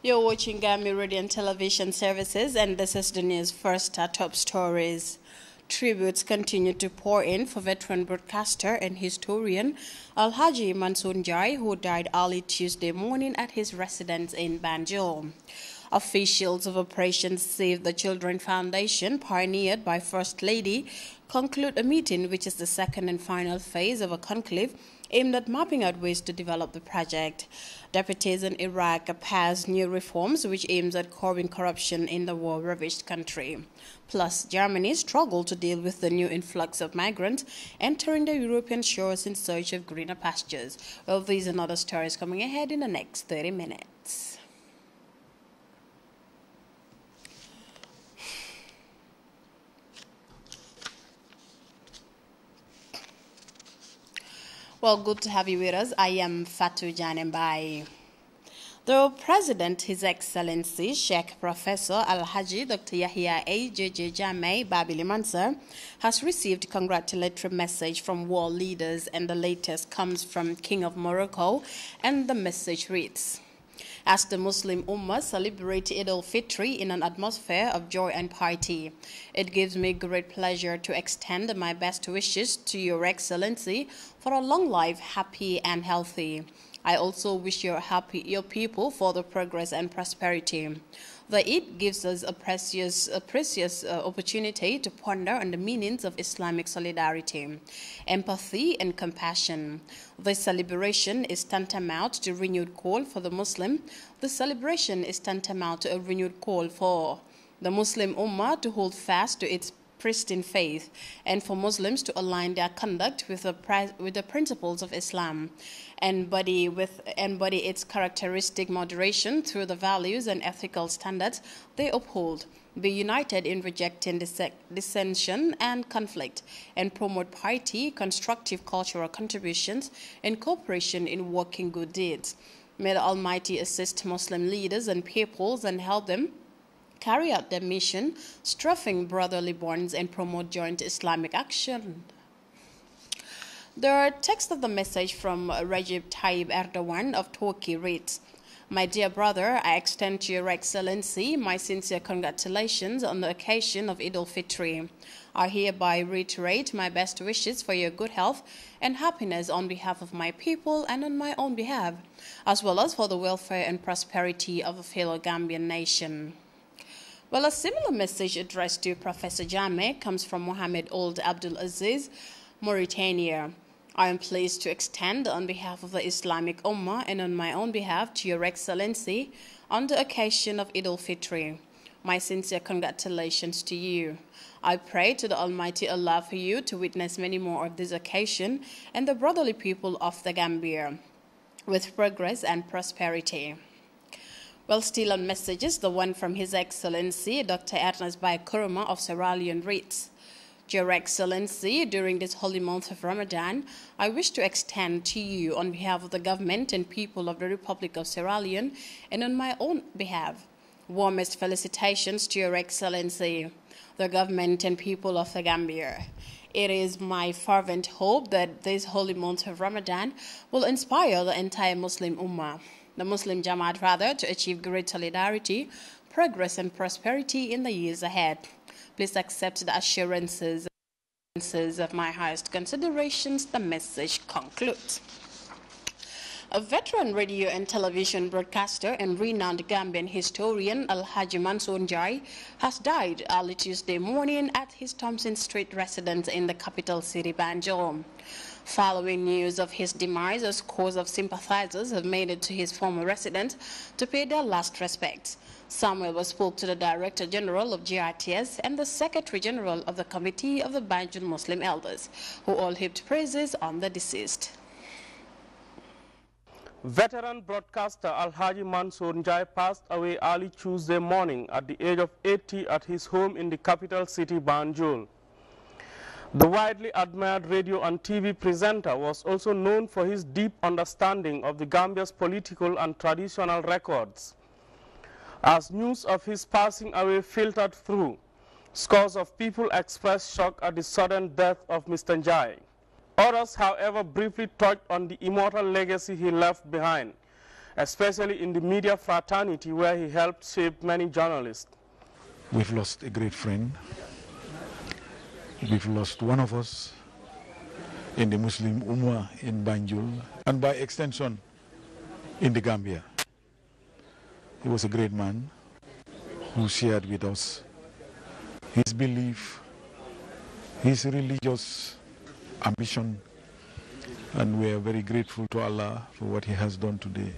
You're watching Gambia Radio and Television Services, and this is the news. First, our top stories. Tributes continue to pour in for veteran broadcaster and historian Alhaji Mansour Njai, who died early Tuesday morning at his residence in Banjul. Officials of Operation Save the Children Foundation, pioneered by First Lady, conclude a meeting which is the second and final phase of a conclave aimed at mapping out ways to develop the project. Deputies in Iraq passed new reforms which aims at curbing corruption in the war-ravaged country. Plus, Germany struggled to deal with the new influx of migrants entering the European shores in search of greener pastures. Well, these and other stories coming ahead in the next 30 minutes. Well, good to have you with us. I am FATOU JANNEH. The President, His Excellency Sheikh Professor Alhaji Dr. Yahya A.J.J. Jammeh Babili Mansur has received a congratulatory message from world leaders, and the latest comes from King of Morocco, and the message reads: as the Muslim Ummah celebrate Eid al-Fitr in an atmosphere of joy and piety, it gives me great pleasure to extend my best wishes to Your Excellency for a long life, happy and healthy. I also wish your people for the progress and prosperity. The Eid gives us a precious opportunity to ponder on the meanings of Islamic solidarity, empathy, and compassion. This celebration is tantamount to a renewed call for the Muslim. The celebration is tantamount to a renewed call for the Muslim Ummah to hold fast to its pristine faith, and for Muslims to align their conduct with the principles of Islam, embody its characteristic moderation through the values and ethical standards they uphold, be united in rejecting dissension and conflict, and promote piety, constructive cultural contributions, and cooperation in working good deeds. May the Almighty assist Muslim leaders and peoples and help them carry out their mission, strengthen brotherly bonds, and promote joint Islamic action. The text of the message from Recep Tayyip Erdogan of Turkey reads: my dear brother, I extend to Your Excellency my sincere congratulations on the occasion of Eid al-Fitr. I hereby reiterate my best wishes for your good health and happiness on behalf of my people and on my own behalf, as well as for the welfare and prosperity of a fellow Gambian nation. Well, a similar message addressed to Professor Jammeh comes from Mohammed Ould Abdul Aziz, Mauritania. I am pleased to extend on behalf of the Islamic Ummah and on my own behalf to Your Excellency on the occasion of Eid al-Fitr my sincere congratulations to you. I pray to the Almighty Allah for you to witness many more of this occasion and the brotherly people of the Gambia with progress and prosperity. Well, still on messages, the one from His Excellency Dr. Ernest Bai Kuruma of Sierra Leone reads: Your Excellency, during this holy month of Ramadan, I wish to extend to you on behalf of the government and people of the Republic of Sierra Leone and on my own behalf, warmest felicitations to Your Excellency, the government and people of the Gambia. It is my fervent hope that this holy month of Ramadan will inspire the entire Muslim Ummah, the Muslim Jamaat rather, to achieve great solidarity, progress and prosperity in the years ahead. Please accept the assurances of my highest considerations. The message concludes. A veteran radio and television broadcaster and renowned Gambian historian Alhaji Mansour Njai has died early Tuesday morning at his Thompson Street residence in the capital city, Banjul. Following news of his demise, a scores of sympathizers have made it to his former residence to pay their last respects. Samuel spoke to the Director General of GRTS and the Secretary General of the Committee of the Banjul Muslim Elders, who all heaped praises on the deceased. Veteran broadcaster Alhaji Mansour Njai passed away early Tuesday morning at the age of 80 at his home in the capital city, Banjul. The widely admired radio and TV presenter was also known for his deep understanding of the Gambia's political and traditional records. As news of his passing away filtered through, scores of people expressed shock at the sudden death of Mr. Njai. Others, however, briefly touched on the immortal legacy he left behind especially in the media fraternity where he helped shape many journalists. We've lost a great friend. We've lost one of us in the Muslim Ummah in Banjul, and by extension in the Gambia. He was a great man who shared with us his belief, his religious ambition, and we are very grateful to Allah for what he has done today.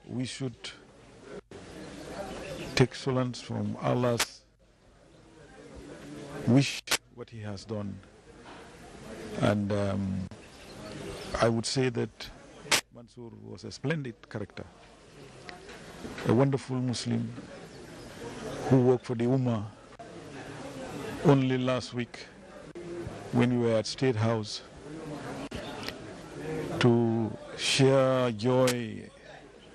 We should take solace from Allah's wish what he has done. And I would say that Mansour was a splendid character, a wonderful Muslim who worked for the Ummah. Only last week, when we were at State House to share joy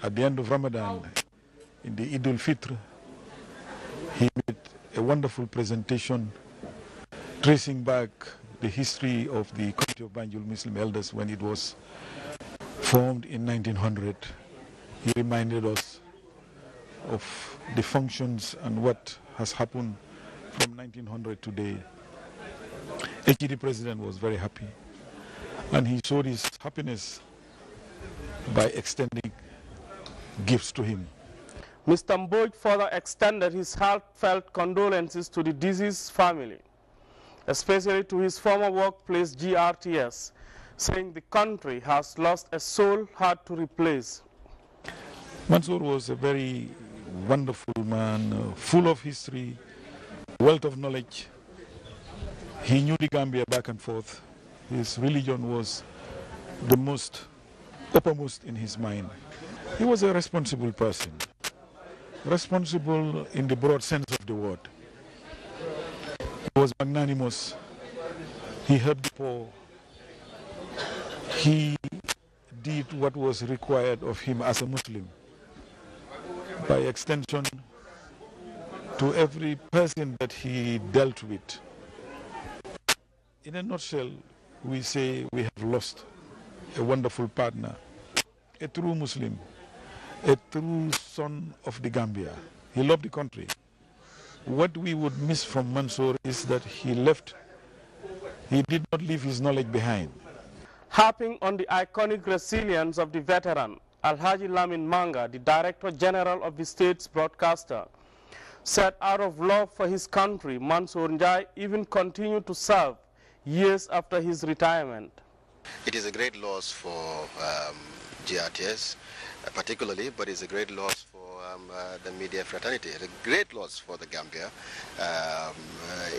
at the end of Ramadan in the Eid al-Fitr, he made a wonderful presentation tracing back the history of the Committee of Banjul Muslim Elders when it was formed in 1900. He reminded us of the functions and what has happened from 1900 today. HED President was very happy, and he showed his happiness by extending gifts to him. Mr. Mboj further extended his heartfelt condolences to the deceased family, especially to his former workplace GRTS, saying the country has lost a soul hard to replace. Mansour was a very wonderful man, full of history, wealth of knowledge. He knew the Gambia back and forth. His religion was the most uppermost in his mind. He was a responsible person, responsible in the broad sense of the word. He was magnanimous. He helped the poor. He did what was required of him as a Muslim. By extension, to every person that he dealt with. In a nutshell, we say we have lost a wonderful partner, a true Muslim, a true son of the Gambia. He loved the country. What we would miss from Mansour is that he did not leave his knowledge behind. Harping on the iconic resilience of the veteran, Alhaji Lamin Manga, the Director General of the state's broadcaster, said out of love for his country, Mansour Njai even continued to serve years after his retirement. It is a great loss for GRTS particularly, but it's a great loss for the media fraternity. It's a great loss for the Gambia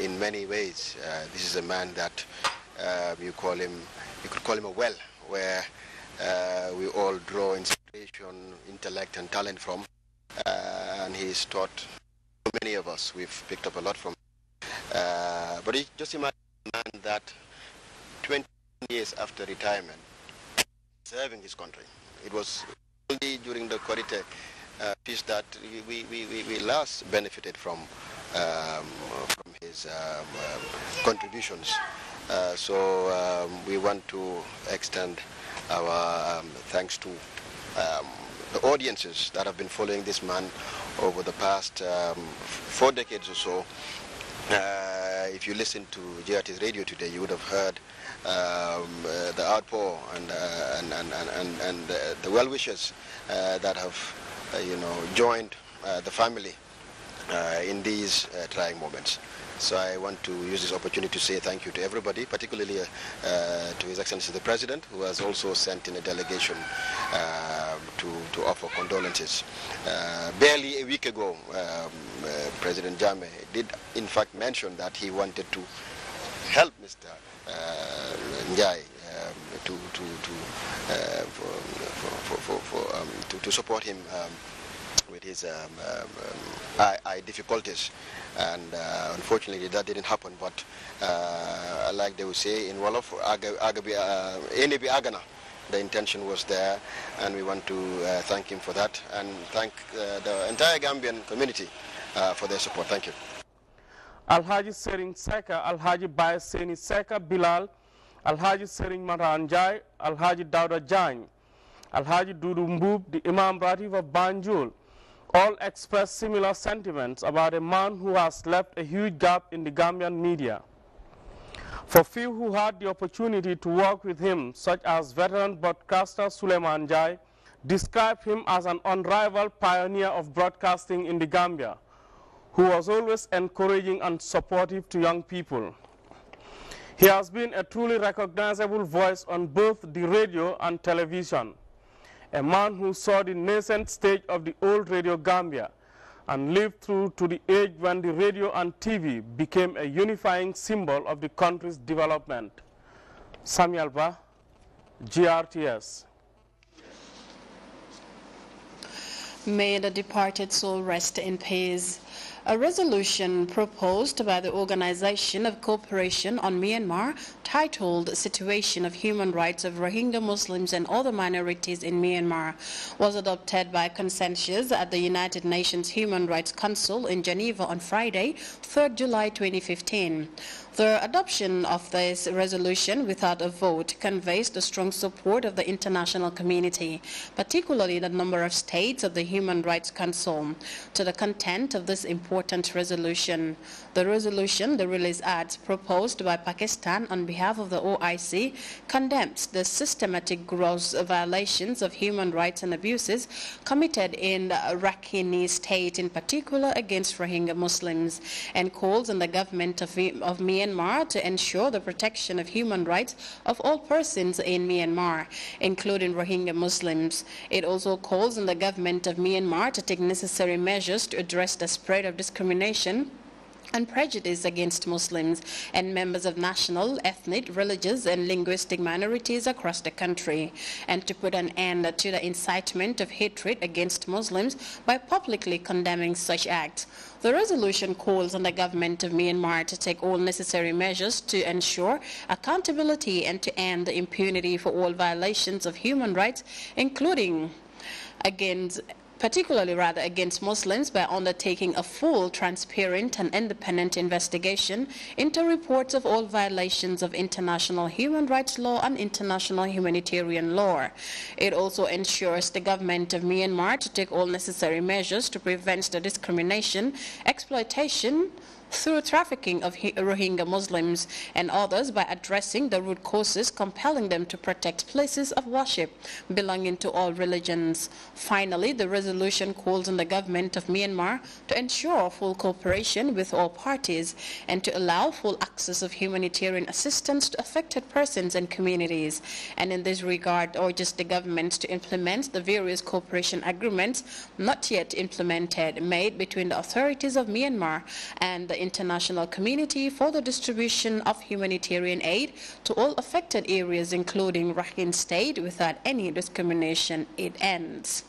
in many ways. This is a man that you could call him a well, where we all draw inspiration, intellect, and talent from, and he's taught many of us. We've picked up a lot from. But just imagine a man that 20 years after retirement, serving his country. It was only during the Korite peace that we last benefited from his contributions. So we want to extend our thanks to the audiences that have been following this man over the past 4 decades or so. If you listen to GRTS radio today, you would have heard the outpour and the well-wishers that have joined the family in these trying moments. So I want to use this opportunity to say thank you to everybody, particularly to His Excellency the President, who has also sent in a delegation to offer condolences. Barely a week ago, President JANNEH did in fact mention that he wanted to help Mr. Njai to support him with his eye difficulties, and unfortunately that didn't happen. But like they would say in Wolof, Enebi Agana, the intention was there, and we want to thank him for that, and thank the entire Gambian community for their support. Thank you. Alhaji Sering Seka, Alhaji Bayaseni Seka Bilal, Alhaji Sering Maranjai, Alhaji Dauda Jany, Alhaji Dudu Mbub, the Imam Ratib of Banjul, all expressed similar sentiments about a man who has left a huge gap in the Gambian media. For few who had the opportunity to work with him, such as veteran broadcaster Suleiman Jai, described him as an unrivaled pioneer of broadcasting in the Gambia, who was always encouraging and supportive to young people. He has been a truly recognizable voice on both the radio and television, a man who saw the nascent stage of the old Radio Gambia and lived through to the age when the radio and TV became a unifying symbol of the country's development. Samuel Ba, GRTS. May the departed soul rest in peace. A resolution proposed by the Organization of Cooperation on Myanmar titled Situation of Human Rights of Rohingya Muslims and Other Minorities in Myanmar was adopted by consensus at the United Nations Human Rights Council in Geneva on Friday, 3rd July 2015. The adoption of this resolution without a vote conveys the strong support of the international community, particularly the number of states of the Human Rights Council, to the content of this important resolution. The resolution, the release adds, proposed by Pakistan on behalf of the OIC, condemns the systematic gross violations of human rights and abuses committed in Rakhine state, in particular against Rohingya Muslims, and calls on the government of Myanmar to ensure the protection of human rights of all persons in Myanmar, including Rohingya Muslims. It also calls on the government of Myanmar to take necessary measures to address the spread of discrimination and prejudice against Muslims and members of national, ethnic, religious, and linguistic minorities across the country, and to put an end to the incitement of hatred against Muslims by publicly condemning such acts. The resolution calls on the government of Myanmar to take all necessary measures to ensure accountability and to end the impunity for all violations of human rights, including particularly against Muslims, by undertaking a full, transparent, and independent investigation into reports of all violations of international human rights law and international humanitarian law. It also ensures the government of Myanmar to take all necessary measures to prevent the discrimination, exploitation, through trafficking of Rohingya Muslims and others by addressing the root causes compelling them to protect places of worship belonging to all religions. Finally, the resolution calls on the government of Myanmar to ensure full cooperation with all parties and to allow full access of humanitarian assistance to affected persons and communities. And in this regard, urges the government to implement the various cooperation agreements not yet implemented made between the authorities of Myanmar and the international community for the distribution of humanitarian aid to all affected areas, including Rakhine State, without any discrimination. It ends.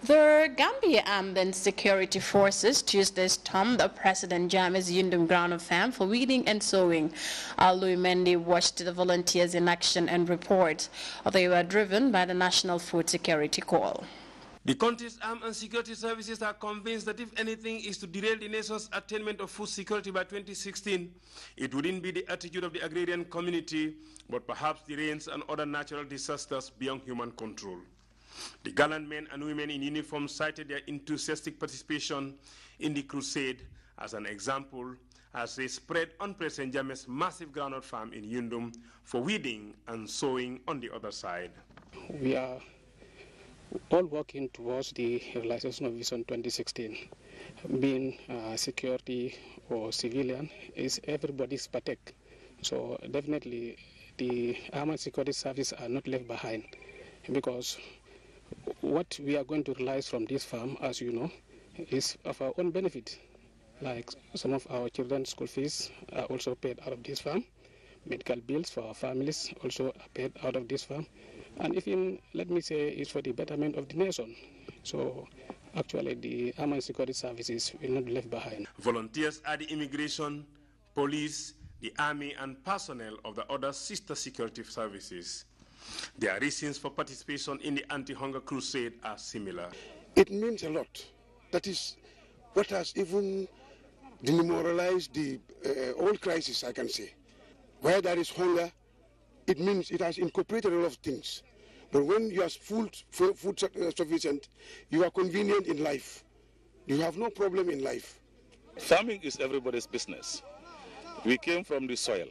The Gambia Armed Security Forces Tuesday stormed the President Jammeh's Yundum Ground Farm for weeding and sowing. Louis Mendy watched the volunteers in action and reports. They were driven by the National Food Security Call. The country's armed and security services are convinced that if anything is to derail the nation's attainment of food security by 2016, it wouldn't be the attitude of the agrarian community, but perhaps the rains and other natural disasters beyond human control. The gallant men and women in uniform cited their enthusiastic participation in the crusade as an example as they spread on President Jammeh's massive groundnut farm in Yundum for weeding and sowing on the other side. We are all working towards the realization of Vision 2016. Being security or civilian is everybody's patek. So definitely the armed security services are not left behind, because what we are going to realize from this farm, as you know, is of our own benefit. Like some of our children's school fees are also paid out of this farm. Medical bills for our families also are paid out of this farm. And even, let me say, it's for the betterment of the nation. So actually the armed security services will not be left behind. Volunteers are the immigration, police, the army, and personnel of the other sister security services. Their reasons for participation in the anti-hunger crusade are similar. It means a lot. That is what has even demoralized the whole crisis, I can say. Where there is hunger, it means it has incorporated a lot of things. But when you are food sufficient, you are convenient in life. You have no problem in life. Farming is everybody's business. We came from the soil,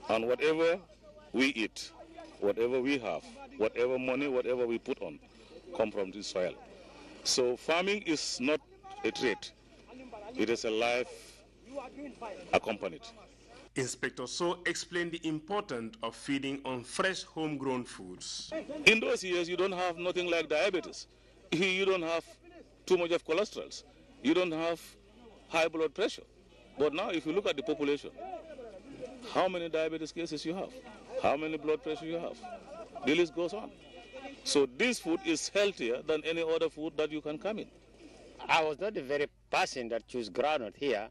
and whatever we eat, whatever we have, whatever money, whatever we put on, come from the soil. So farming is not a trade. It is a life accompanied. Inspector So explained the importance of feeding on fresh homegrown foods. In those years, you don't have nothing like diabetes. You don't have too much of cholesterol. You don't have high blood pressure. But now, if you look at the population, how many diabetes cases you have, how many blood pressure you have, the list goes on. So this food is healthier than any other food that you can come in. I was not the very person that chose groundnut here.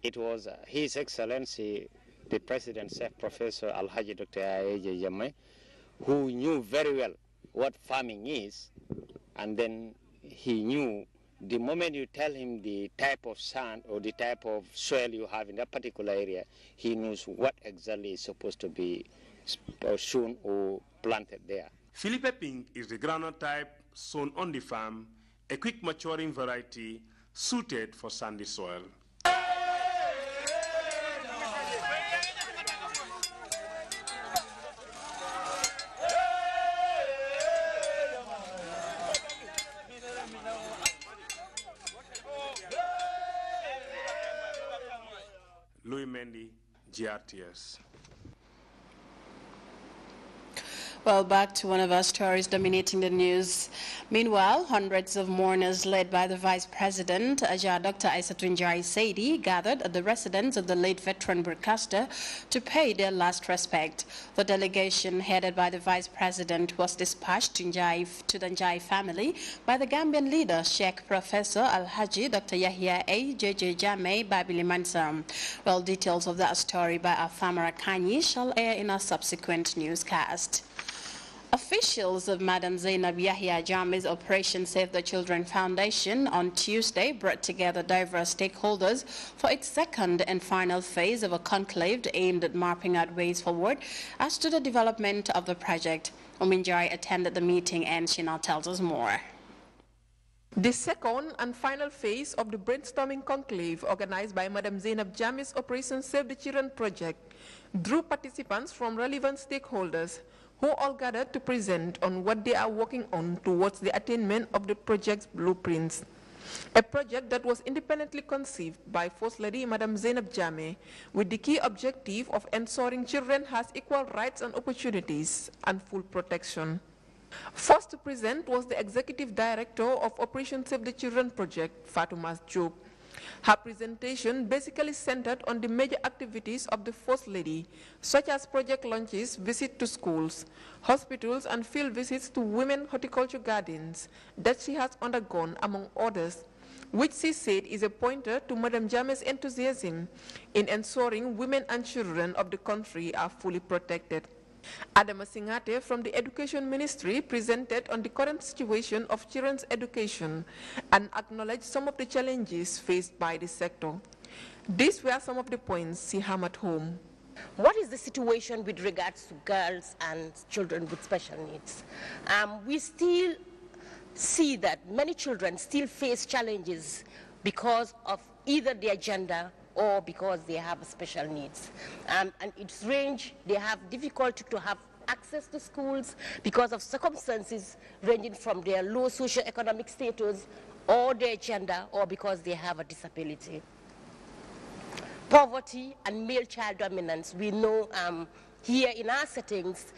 It was His Excellency, the President, Chef Professor Alhaji Dr. JANNEH, who knew very well what farming is, and then he knew the moment you tell him the type of sand or the type of soil you have in that particular area, he knows what exactly is supposed to be sown or planted there. Philippe Pink is the groundnut type sown on the farm, a quick maturing variety suited for sandy soil. Louis Mendy, GRTS. Well, back to one of our stories dominating the news. Meanwhile, hundreds of mourners led by the Vice President, Dr. Aissatou Njie Saidi, gathered at the residence of the late veteran broadcaster to pay their last respect. The delegation headed by the Vice President was dispatched to the Njie family by the Gambian leader, Sheikh Professor Alhaji Dr. Yahya A. J.J. Jammeh Babili Mansa. Well, details of that story by our farmer Akanyi shall air in our subsequent newscast. Officials of Madam Zainab Yahya Jammeh's Operation Save the Children Foundation on Tuesday brought together diverse stakeholders for its second and final phase of a conclave aimed at mapping out ways forward as to the development of the project. Ominjai attended the meeting and she now tells us more. The second and final phase of the brainstorming conclave organized by Madam Zainab Jammeh's Operation Save the Children project drew participants from relevant stakeholders who all gathered to present on what they are working on towards the attainment of the project's blueprints. A project that was independently conceived by First Lady Madam Zainab Jammeh with the key objective of ensuring children has equal rights and opportunities and full protection. First to present was the Executive Director of Operation Save the Children project, FATOU. Her presentation basically centered on the major activities of the First Lady, such as project launches, visits to schools, hospitals, and field visits to women horticulture gardens that she has undergone, among others, which she said is a pointer to Madam Jammeh's enthusiasm in ensuring women and children of the country are fully protected. Adama Singate from the Education Ministry presented on the current situation of children's education and acknowledged some of the challenges faced by the sector. These were some of the points she hammered home. What is the situation with regards to girls and children with special needs? We still see that many children still face challenges because of either their gender or because they have special needs. And its range, they have difficulty to have access to schools because of circumstances ranging from their low socioeconomic status or their gender or because they have a disability. Poverty and male child dominance, we know here in our settings,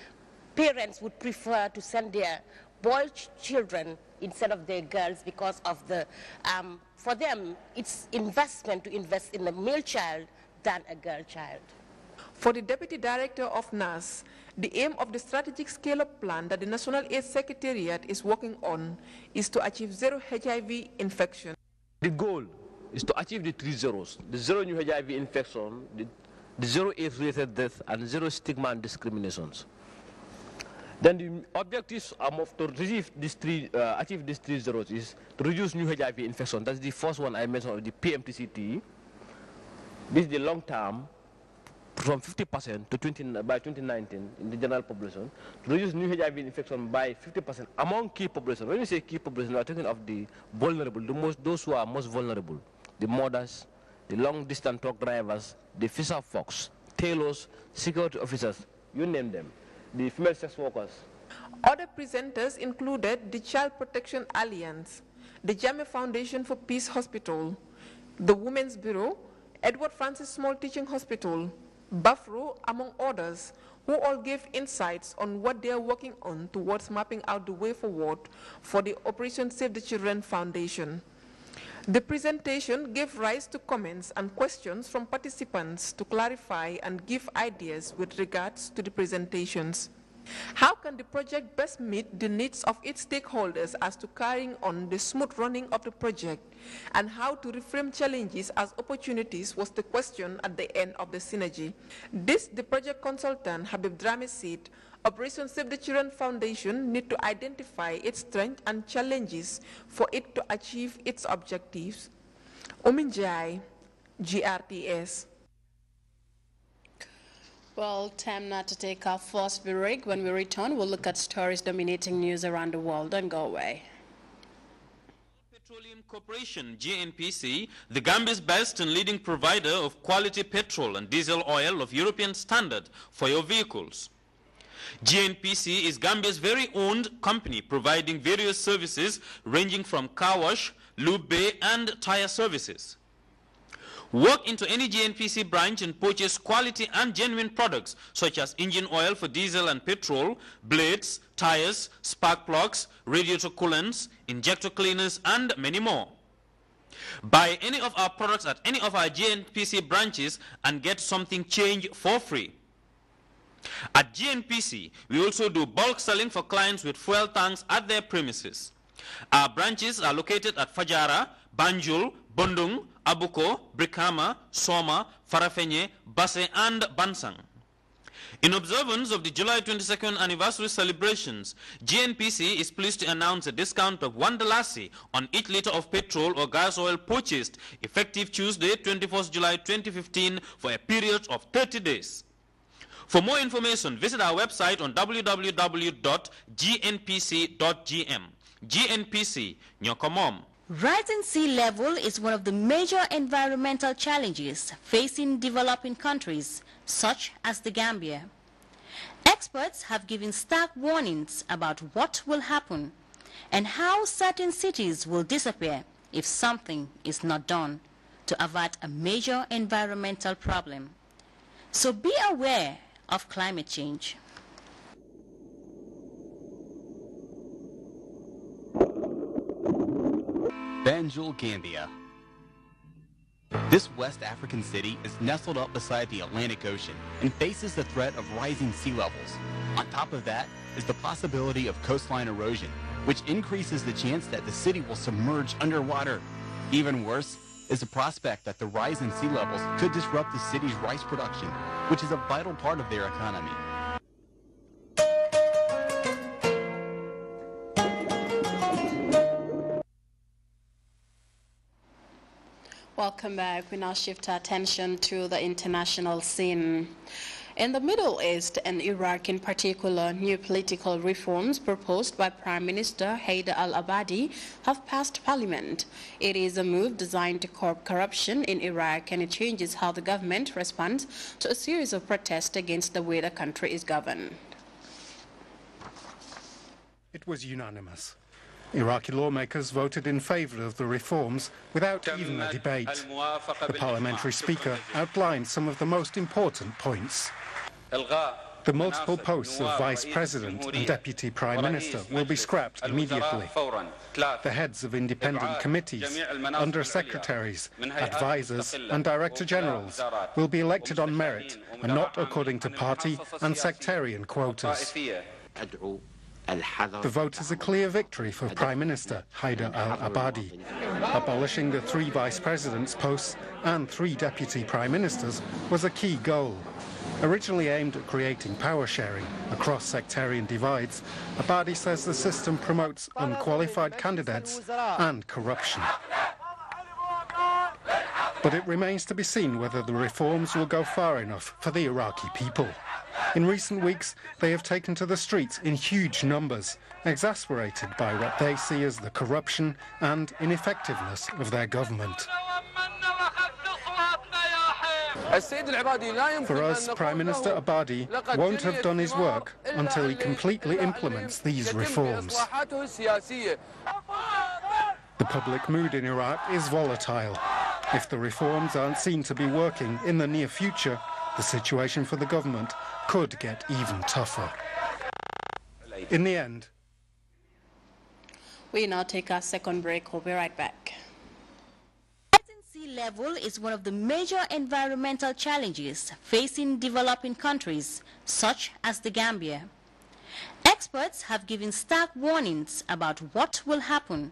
parents would prefer to send their boy children instead of their girls because of the, for them, it's investment to invest in a male child than a girl child. For the Deputy Director of NAS, the aim of the strategic scale-up plan that the National AIDS Secretariat is working on is to achieve zero HIV infection. The goal is to achieve the 3 zeros, the zero new HIV infection, the zero AIDS-related death, and zero stigma and discriminations. Then the objectives to achieve these three zeros is to reduce new HIV infection. That's the first one I mentioned, the PMTCT. This is the long term. from 50% to by 2019 in the general population, to reduce new HIV infection by 50% among key population. When you say key population, we are talking of the vulnerable, those who are most vulnerable, the mothers, the long-distance truck drivers, the fisher folks, tailors, security officers, you name them, the female sex workers. Other presenters included the Child Protection Alliance, the JANNEH Foundation for Peace Hospital, the Women's Bureau, Edward Francis Small Teaching Hospital, Buffalo, among others, who all gave insights on what they are working on towards mapping out the way forward for the Operation Save the Children Foundation. The presentation gave rise to comments and questions from participants to clarify and give ideas with regards to the presentations. How can the project best meet the needs of its stakeholders as to carrying on the smooth running of the project, and how to reframe challenges as opportunities was the question at the end of the synergy. This, the project consultant Habib Drame said, Operation Save the Children Foundation need to identify its strengths and challenges for it to achieve its objectives. Ominjai, GRTS. Well, time now to take our first break. When we return, we'll look at stories dominating news around the world. Don't go away. Petroleum Corporation, GNPC, the Gambia's best and leading provider of quality petrol and diesel oil of European standard for your vehicles. GNPC is Gambia's very owned company providing various services ranging from car wash, lube bay, and tire services. Walk into any GNPC branch and purchase quality and genuine products such as engine oil for diesel and petrol, blades, tires, spark plugs, radiator coolants, injector cleaners, and many more. Buy any of our products at any of our GNPC branches and get something changed for free. At GNPC, we also do bulk selling for clients with fuel tanks at their premises. Our branches are located at Fajara, Banjul, Bondung, Abuko, Brikama, Soma, Farafenye, Basse, and Bansang. In observance of the July 22nd anniversary celebrations, GNPC is pleased to announce a discount of $1 on each liter of petrol or gas oil purchased, effective Tuesday, 21st July 2015, for a period of 30 days. For more information, visit our website on www.gnpc.gm. GNPC, Nyokomom. Rising sea level is one of the major environmental challenges facing developing countries, such as the Gambia. Experts have given stark warnings about what will happen and how certain cities will disappear if something is not done to avert a major environmental problem. So be aware of climate change. Banjul, Gambia. This West African city is nestled up beside the Atlantic Ocean and faces the threat of rising sea levels. On top of that is the possibility of coastline erosion, which increases the chance that the city will submerge underwater. Even worse is the prospect that the rise in sea levels could disrupt the city's rice production, which is a vital part of their economy. Welcome back. We now shift our attention to the international scene. In the Middle East and Iraq in particular, new political reforms proposed by Prime Minister Haider al-Abadi have passed parliament. It is a move designed to curb corruption in Iraq, and it changes how the government responds to a series of protests against the way the country is governed. It was unanimous. Iraqi lawmakers voted in favor of the reforms without even a debate. The parliamentary speaker outlined some of the most important points. The multiple posts of vice president and deputy prime minister will be scrapped immediately. The heads of independent committees, under-secretaries, advisors and director generals will be elected on merit and not according to party and sectarian quotas. The vote is a clear victory for Prime Minister Haider al-Abadi. Abolishing the 3 vice presidents' posts and 3 deputy prime ministers was a key goal. Originally aimed at creating power sharing across sectarian divides, Abadi says the system promotes unqualified candidates and corruption. But it remains to be seen whether the reforms will go far enough for the Iraqi people. In recent weeks, they have taken to the streets in huge numbers, exasperated by what they see as the corruption and ineffectiveness of their government. For us, Prime Minister Abadi won't have done his work until he completely implements these reforms. The public mood in Iraq is volatile. If the reforms aren't seen to be working in the near future, the situation for the government could get even tougher. In the end, we now take our second break. We'll be right back. Rising sea level is one of the major environmental challenges facing developing countries, such as the Gambia. Experts have given stark warnings about what will happen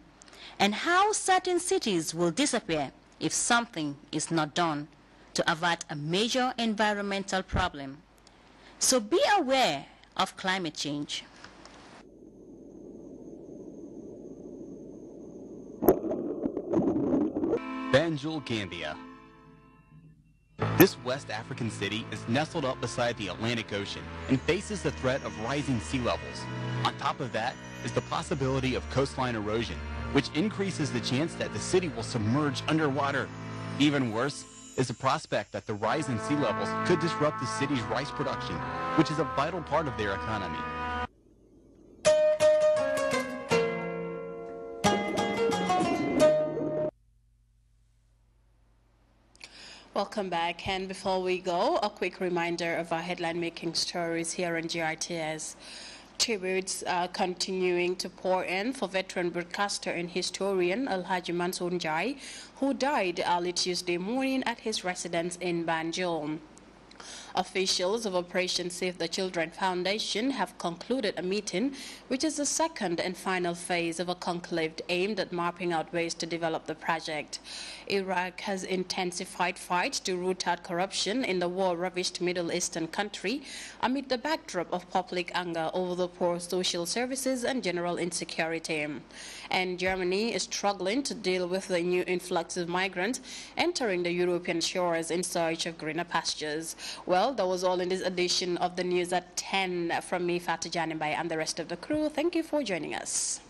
and how certain cities will disappear if something is not done to avert a major environmental problem. So be aware of climate change. Banjul, Gambia. This West African city is nestled up beside the Atlantic Ocean and faces the threat of rising sea levels. On top of that is the possibility of coastline erosion, which increases the chance that the city will submerge underwater. Even worse is the prospect that the rise in sea levels could disrupt the city's rice production, which is a vital part of their economy. Welcome back, and before we go, a quick reminder of our headline-making stories here on GRTS. Tributes are continuing to pour in for veteran broadcaster and historian Alhaji Mansour Njai, who died early Tuesday morning at his residence in Banjul. Officials of Operation Save the Children Foundation have concluded a meeting, which is the second and final phase of a conclave aimed at mapping out ways to develop the project. Iraq has intensified fights to root out corruption in the war-ravaged Middle Eastern country amid the backdrop of public anger over the poor social services and general insecurity. And Germany is struggling to deal with the new influx of migrants entering the European shores in search of greener pastures. Well, that was all in this edition of the news at 10 from me, FATOU, JANNEH, and the rest of the crew. Thank you for joining us.